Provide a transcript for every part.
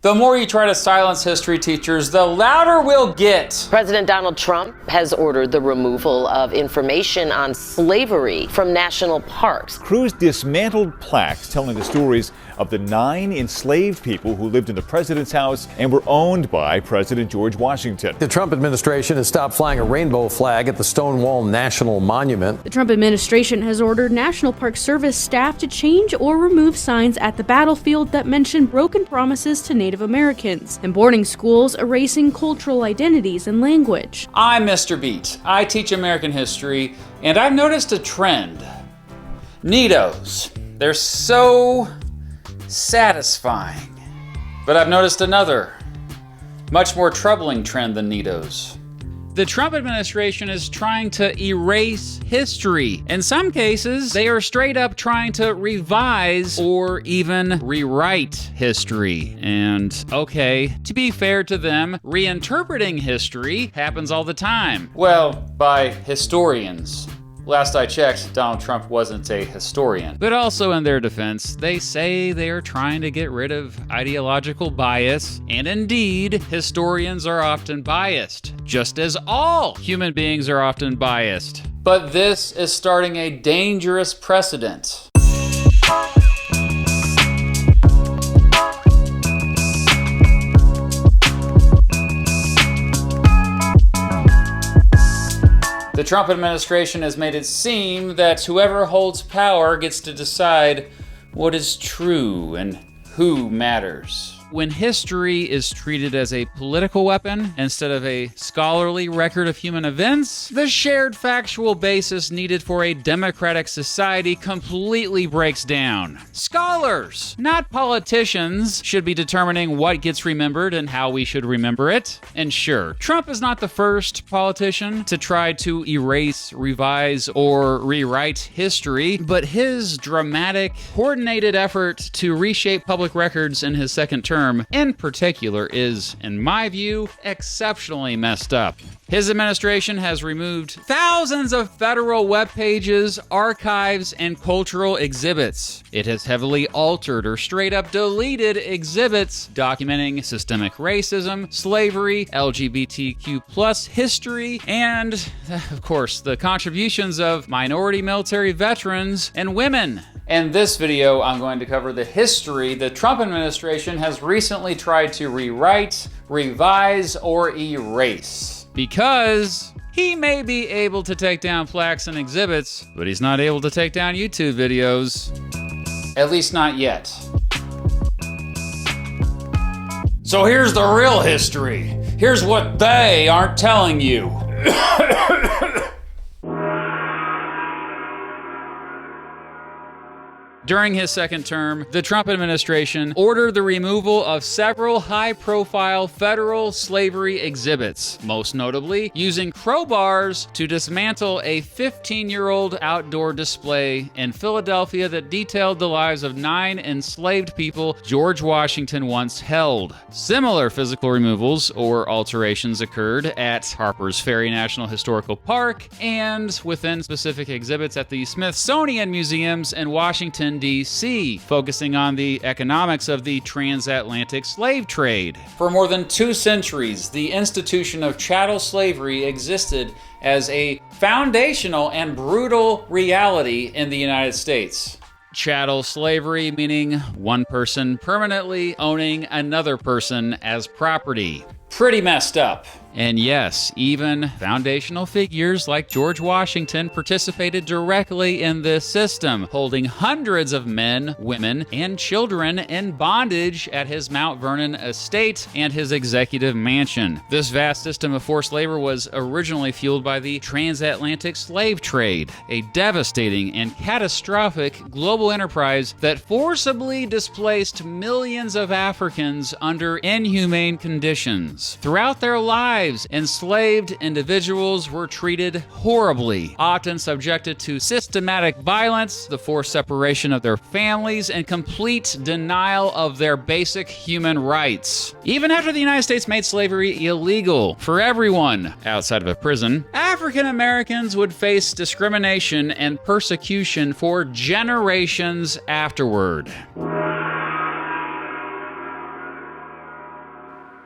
The more you try to silence history teachers, the louder we'll get. President Donald Trump has ordered the removal of information on slavery from national parks. Crews dismantled plaques telling the stories of the 9 enslaved people who lived in the president's house and were owned by President George Washington. The Trump administration has stopped flying a rainbow flag at the Stonewall National Monument. The Trump administration has ordered National Park Service staff to change or remove signs at the battlefield that mention broken promises to Native Americans, and boarding schools erasing cultural identities and language. I'm Mr. Beat. I teach American history, and I've noticed a trend. Neatos. They're so satisfying. But I've noticed another, much more troubling trend than Neatos. The Trump administration is trying to erase history. In some cases, they are straight up trying to revise or even rewrite history. And okay, to be fair to them, reinterpreting history happens all the time. Well, by historians. Last I checked, Donald Trump wasn't a historian. But also in their defense, they say they are trying to get rid of ideological bias, and indeed, historians are often biased, just as all human beings are often biased. But this is starting a dangerous precedent. The Trump administration has made it seem that whoever holds power gets to decide what is true and who matters. When history is treated as a political weapon instead of a scholarly record of human events, the shared factual basis needed for a democratic society completely breaks down. Scholars, not politicians, should be determining what gets remembered and how we should remember it. And sure, Trump is not the first politician to try to erase, revise, or rewrite history, but his dramatic, coordinated effort to reshape public records in his second term in particular is, in my view, exceptionally messed up. His administration has removed thousands of federal web pages, archives, and cultural exhibits. It has heavily altered or straight up deleted exhibits documenting systemic racism, slavery, LGBTQ+ history, and, of course, the contributions of minority military veterans and women. In this video, I'm going to cover the history the Trump administration has recently tried to rewrite, revise, or erase. Because he may be able to take down plaques and exhibits, but he's not able to take down YouTube videos. At least not yet. So here's the real history. Here's what they aren't telling you. During his second term, the Trump administration ordered the removal of several high-profile federal slavery exhibits, most notably using crowbars to dismantle a 15-year-old outdoor display in Philadelphia that detailed the lives of 9 enslaved people George Washington once held. Similar physical removals or alterations occurred at Harper's Ferry National Historical Park and within specific exhibits at the Smithsonian Museums in Washington, D.C., focusing on the economics of the transatlantic slave trade. For more than 2 centuries, the institution of chattel slavery existed as a foundational and brutal reality in the United States. Chattel slavery meaning one person permanently owning another person as property. Pretty messed up. And yes, even foundational figures like George Washington participated directly in this system, holding hundreds of men, women, and children in bondage at his Mount Vernon estate and his executive mansion. This vast system of forced labor was originally fueled by the transatlantic slave trade, a devastating and catastrophic global enterprise that forcibly displaced millions of Africans under inhumane conditions. Throughout their lives, enslaved individuals were treated horribly, often subjected to systematic violence, the forced separation of their families, and complete denial of their basic human rights. Even after the United States made slavery illegal for everyone outside of a prison, African Americans would face discrimination and persecution for generations afterward.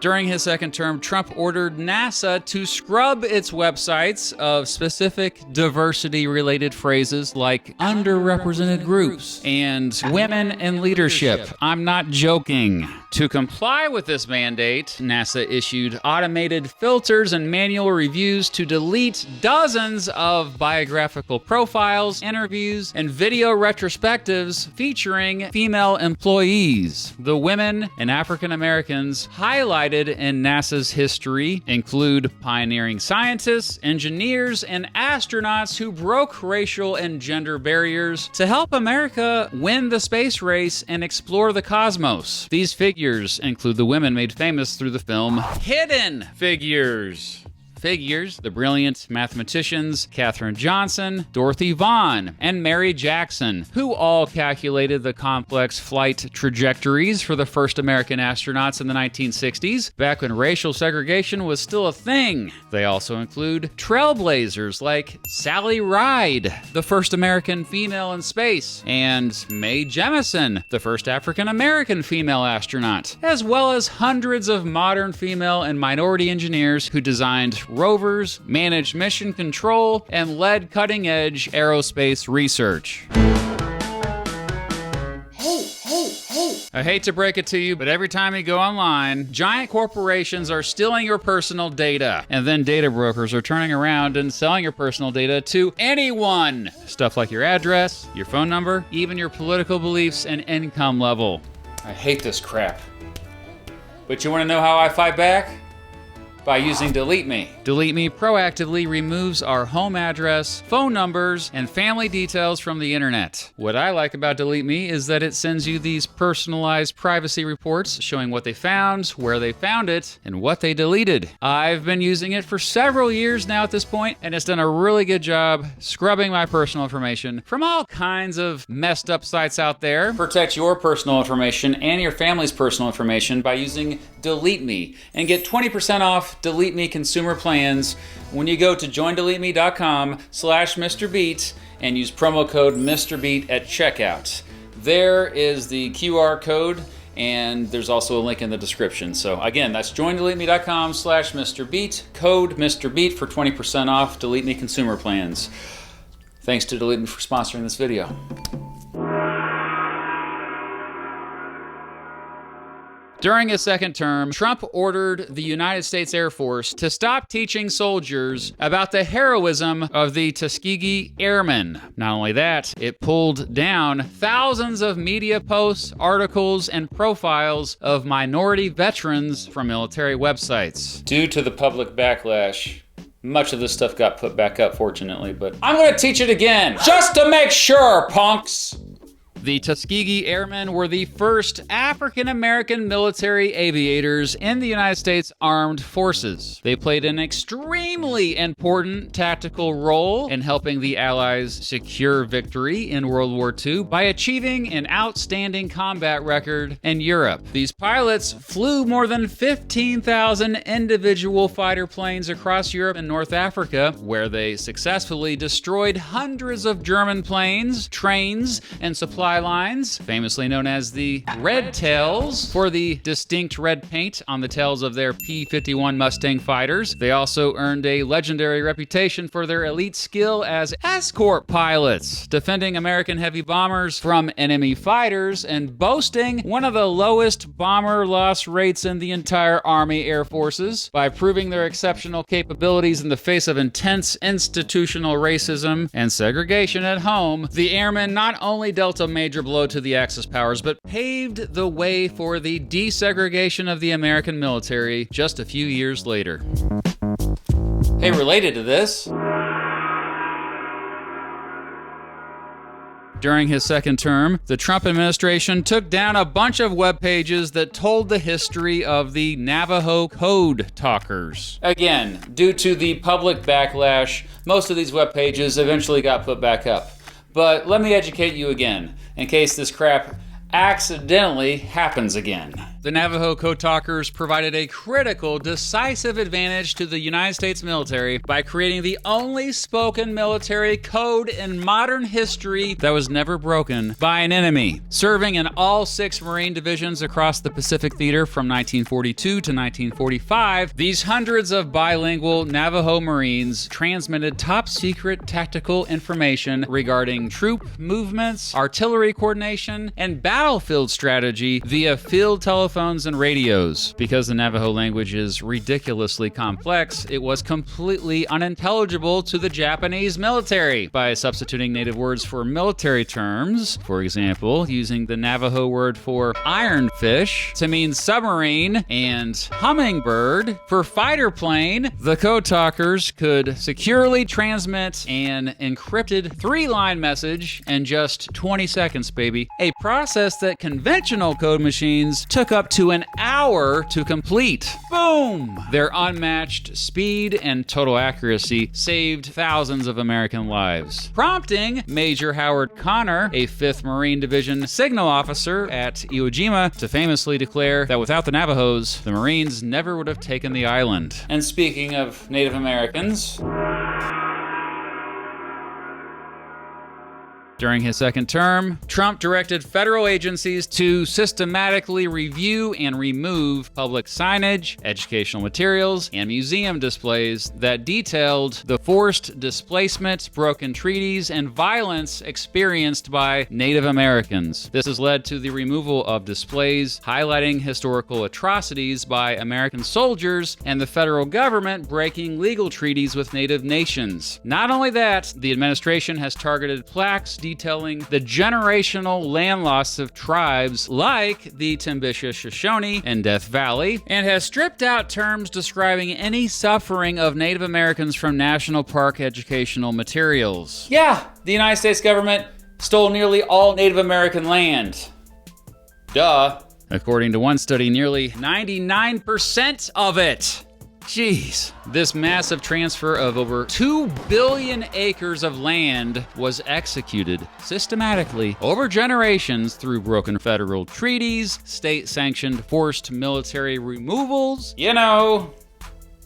During his second term, Trump ordered NASA to scrub its websites of specific diversity-related phrases like underrepresented groups and women in leadership. I'm not joking. To comply with this mandate, NASA issued automated filters and manual reviews to delete dozens of biographical profiles, interviews, and video retrospectives featuring female employees. The women and African Americans highlighted in NASA's history include pioneering scientists, engineers, and astronauts who broke racial and gender barriers to help America win the space race and explore the cosmos. These figures include the women made famous through the film Hidden Figures. The brilliant mathematicians Katherine Johnson, Dorothy Vaughan, and Mary Jackson, who all calculated the complex flight trajectories for the first American astronauts in the 1960s, back when racial segregation was still a thing. They also include trailblazers like Sally Ride, the first American female in space, and Mae Jemison, the first African American female astronaut, as well as hundreds of modern female and minority engineers who designed rovers, managed mission control, and led cutting-edge aerospace research. I hate to break it to you, but every time you go online, giant corporations are stealing your personal data, and then data brokers are turning around and selling your personal data to anyone. Stuff like your address, your phone number, even your political beliefs and income level. I hate this crap. But you want to know how I fight back? By using Delete Me. Delete Me proactively removes our home address, phone numbers, and family details from the internet. What I like about Delete Me is that it sends you these personalized privacy reports showing what they found, where they found it, and what they deleted. I've been using it for several years now at this point, and it's done a really good job scrubbing my personal information from all kinds of messed up sites out there. Protect your personal information and your family's personal information by using Delete Me, and get 20% off Delete Me consumer plans when you go to joindeleteme.com/MrBeat and use promo code MrBeat at checkout. There is the QR code, and there's also a link in the description. So again, that's joindeleteme.com/MrBeat, code MrBeat for 20% off Delete Me consumer plans. Thanks to Delete Me for sponsoring this video. During his second term, Trump ordered the United States Air Force to stop teaching soldiers about the heroism of the Tuskegee Airmen. Not only that, it pulled down thousands of media posts, articles, and profiles of minority veterans from military websites. Due to the public backlash, much of this stuff got put back up, fortunately, but I'm gonna teach it again, just to make sure, punks! The Tuskegee Airmen were the first African-American military aviators in the United States Armed Forces. They played an extremely important tactical role in helping the Allies secure victory in World War II by achieving an outstanding combat record in Europe. These pilots flew more than 15,000 individual fighter planes across Europe and North Africa, where they successfully destroyed hundreds of German planes, trains, and supply lines, famously known as the Red Tails, for the distinct red paint on the tails of their P-51 Mustang fighters. They also earned a legendary reputation for their elite skill as escort pilots, defending American heavy bombers from enemy fighters and boasting one of the lowest bomber loss rates in the entire Army Air Forces. By proving their exceptional capabilities in the face of intense institutional racism and segregation at home, the airmen not only dealt a major blow to the Axis powers, but paved the way for the desegregation of the American military just a few years later. Hey, related to this, during his second term, the Trump administration took down a bunch of web pages that told the history of the Navajo Code Talkers. Again, due to the public backlash, most of these web pages eventually got put back up. But let me educate you again, in case this crap accidentally happens again. The Navajo Code Talkers provided a critical, decisive advantage to the United States military by creating the only spoken military code in modern history that was never broken by an enemy. Serving in all 6 Marine divisions across the Pacific Theater from 1942 to 1945, these hundreds of bilingual Navajo Marines transmitted top-secret tactical information regarding troop movements, artillery coordination, and battlefield strategy via field telephones and radios. Because the Navajo language is ridiculously complex, it was completely unintelligible to the Japanese military. By substituting native words for military terms, for example, using the Navajo word for ironfish to mean submarine and hummingbird for fighter plane, the Code Talkers could securely transmit an encrypted 3-line message in just 20 seconds, baby. A process that conventional code machines took up to an hour to complete. Boom! Their unmatched speed and total accuracy saved thousands of American lives, prompting Major Howard Connor, a 5th Marine Division signal officer at Iwo Jima, to famously declare that without the Navajos, the Marines never would have taken the island. And speaking of Native Americans, during his second term, Trump directed federal agencies to systematically review and remove public signage, educational materials, and museum displays that detailed the forced displacement, broken treaties, and violence experienced by Native Americans. This has led to the removal of displays highlighting historical atrocities by American soldiers and the federal government breaking legal treaties with Native nations. Not only that, the administration has targeted plaques detailing the generational land loss of tribes like the Timbisha Shoshone and Death Valley, and has stripped out terms describing any suffering of Native Americans from national park educational materials. Yeah, the United States government stole nearly all Native American land. Duh. According to one study, nearly 99% of it. Jeez. This massive transfer of over 2 billion acres of land was executed systematically over generations through broken federal treaties, state-sanctioned forced military removals,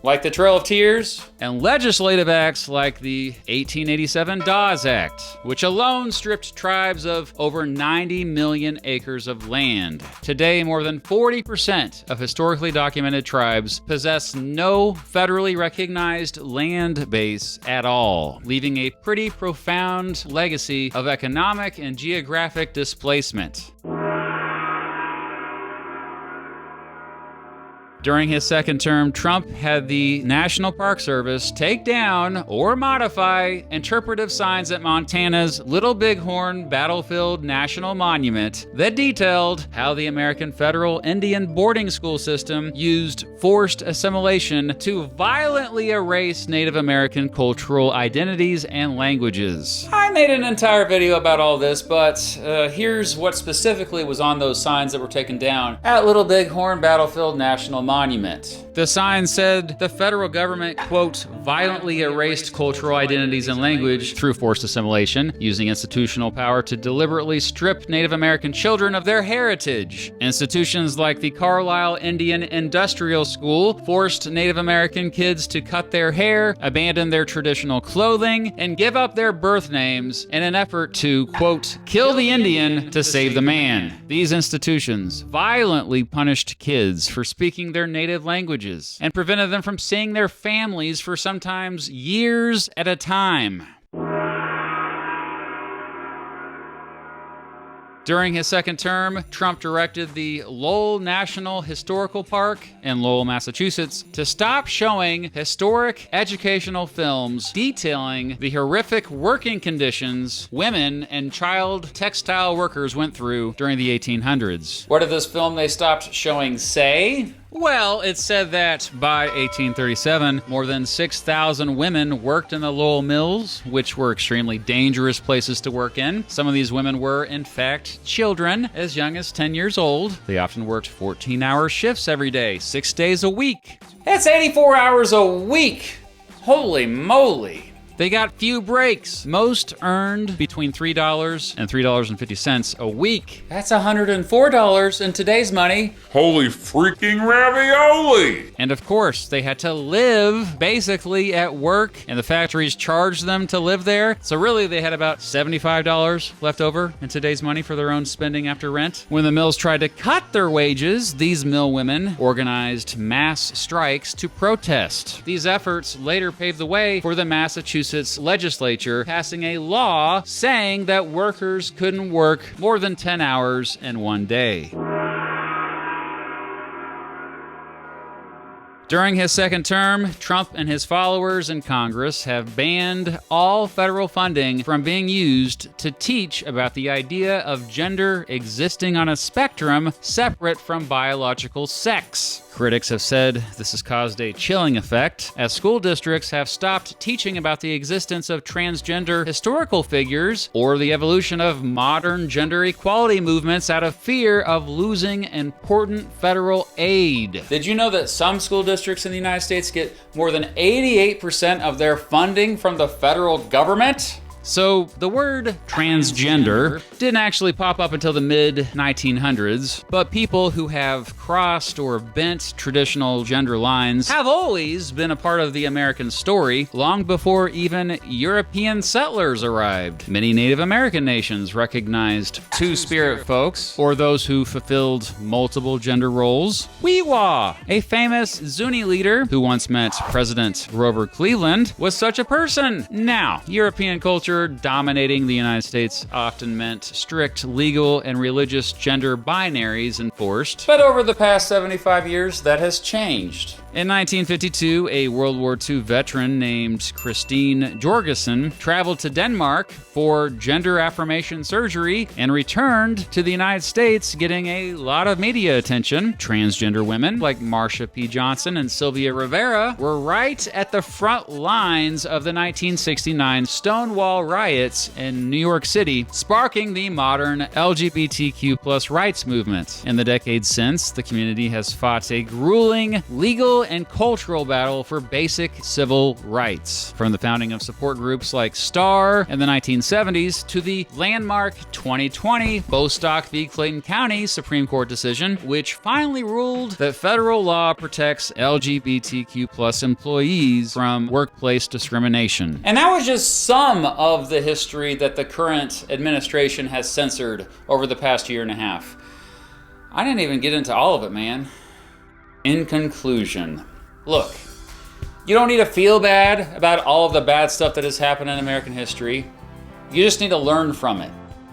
like the Trail of Tears, and legislative acts like the 1887 Dawes Act, which alone stripped tribes of over 90 million acres of land. Today, more than 40% of historically documented tribes possess no federally recognized land base at all, leaving a pretty profound legacy of economic and geographic displacement. During his second term, Trump had the National Park Service take down or modify interpretive signs at Montana's Little Bighorn Battlefield National Monument that detailed how the American Federal Indian boarding school system used forced assimilation to violently erase Native American cultural identities and languages. I made an entire video about all this, but here's what specifically was on those signs that were taken down at Little Bighorn Battlefield National Monument. The sign said the federal government, quote, violently erased cultural identities and language through forced assimilation, using institutional power to deliberately strip Native American children of their heritage. Institutions like the Carlisle Indian Industrial School forced Native American kids to cut their hair, abandon their traditional clothing, and give up their birth names in an effort to, quote, kill the Indian to save the man. These institutions violently punished kids for speaking their native languages and prevented them from seeing their families for sometimes years at a time. During his second term, Trump directed the Lowell National Historical Park in Lowell, Massachusetts, to stop showing historic educational films detailing the horrific working conditions women and child textile workers went through during the 1800s. What did this film they stopped showing say? Well, it said that by 1837, more than 6,000 women worked in the Lowell mills, which were extremely dangerous places to work in. Some of these women were, in fact, children as young as 10 years old. They often worked 14-hour shifts every day, 6 days a week. That's 84 hours a week! Holy moly! They got few breaks. Most earned between $3 and $3.50 a week. That's $104 in today's money. Holy freaking ravioli! And of course, they had to live basically at work, and the factories charged them to live there. So really, they had about $75 left over in today's money for their own spending after rent. When the mills tried to cut their wages, these mill women organized mass strikes to protest. These efforts later paved the way for the Massachusetts legislature passing a law saying that workers couldn't work more than 10 hours in one day. During his second term, Trump and his followers in Congress have banned all federal funding from being used to teach about the idea of gender existing on a spectrum separate from biological sex. Critics have said this has caused a chilling effect, as school districts have stopped teaching about the existence of transgender historical figures or the evolution of modern gender equality movements out of fear of losing important federal aid. Did you know that some school districts in the United States get more than 88% of their funding from the federal government? So the word transgender didn't actually pop up until the mid-1900s, but people who have crossed or bent traditional gender lines have always been a part of the American story, long before even European settlers arrived. Many Native American nations recognized two-spirit folks, or those who fulfilled multiple gender roles. Weewa, a famous Zuni leader who once met President Grover Cleveland, was such a person. Now, European culture dominating the United States often meant strict legal and religious gender binaries enforced. But over the past 75 years, that has changed. In 1952, a World War II veteran named Christine Jorgensen traveled to Denmark for gender affirmation surgery and returned to the United States, getting a lot of media attention. Transgender women like Marsha P. Johnson and Sylvia Rivera were right at the front lines of the 1969 Stonewall riots in New York City, sparking the modern LGBTQ+ rights movement. In the decades since, the community has fought a grueling legal and cultural battle for basic civil rights, from the founding of support groups like STAR in the 1970s to the landmark 2020 Bostock v. Clayton County Supreme Court decision, which finally ruled that federal law protects LGBTQ+ employees from workplace discrimination. And that was just some of the history that the current administration has censored over the past year and a half. I didn't even get into all of it, man. In conclusion, look, you don't need to feel bad about all of the bad stuff that has happened in American history. You just need to learn from it.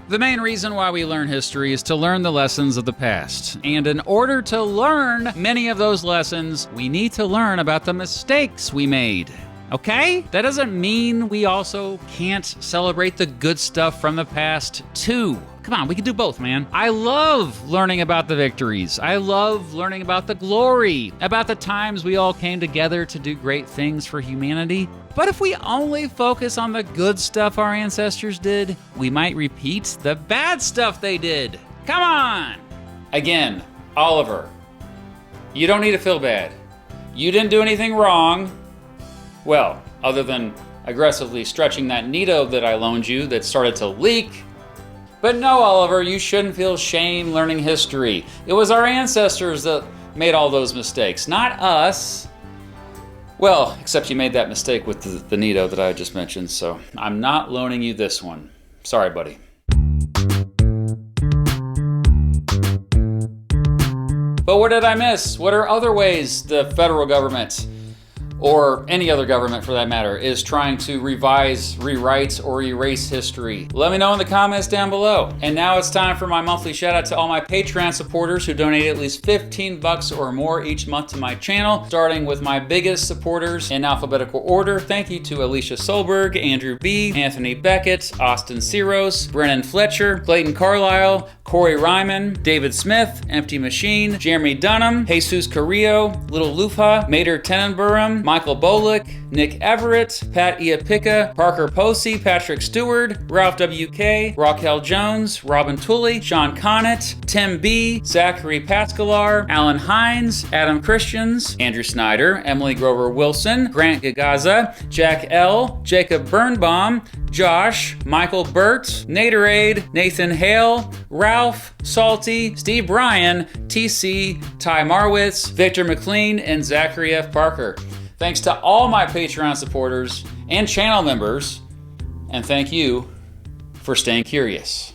The main reason why we learn history is to learn the lessons of the past. And in order to learn many of those lessons, we need to learn about the mistakes we made. Okay? That doesn't mean we also can't celebrate the good stuff from the past, too. Come on, we can do both, man. I love learning about the victories. I love learning about the glory, about the times we all came together to do great things for humanity. But if we only focus on the good stuff our ancestors did, we might repeat the bad stuff they did. Come on! Again, Oliver, you don't need to feel bad. You didn't do anything wrong. Well, other than aggressively stretching that Nito that I loaned you that started to leak. But no, Oliver, you shouldn't feel shame learning history. It was our ancestors that made all those mistakes, not us. Well, except you made that mistake with the Nito that I just mentioned, so I'm not loaning you this one. Sorry, buddy. But what did I miss? What are other ways the federal government, or any other government for that matter, is trying to revise, rewrite, or erase history? Let me know in the comments down below. And now it's time for my monthly shout out to all my Patreon supporters who donate at least $15 or more each month to my channel, starting with my biggest supporters in alphabetical order. Thank you to Alicia Solberg, Andrew B., Anthony Beckett, Austin Ciros, Brennan Fletcher, Clayton Carlisle, Corey Ryman, David Smith, Empty Machine, Jeremy Dunham, Jesus Carrillo, Little Lufa, Mater Tenenbaum, Michael Bolick, Nick Everett, Pat Iapicca, Parker Posey, Patrick Stewart, Ralph W.K., Raquel Jones, Robin Tully, Sean Connett, Tim B., Zachary Pascalar, Alan Hines, Adam Christians, Andrew Snyder, Emily Grover Wilson, Grant Gagaza, Jack L., Jacob Birnbaum, Josh, Michael Burt, Naderade, Nathan Hale, Ralph, Salty, Steve Bryan, TC, Ty Marwitz, Victor McLean, and Zachary F. Parker. Thanks to all my Patreon supporters and channel members, and thank you for staying curious.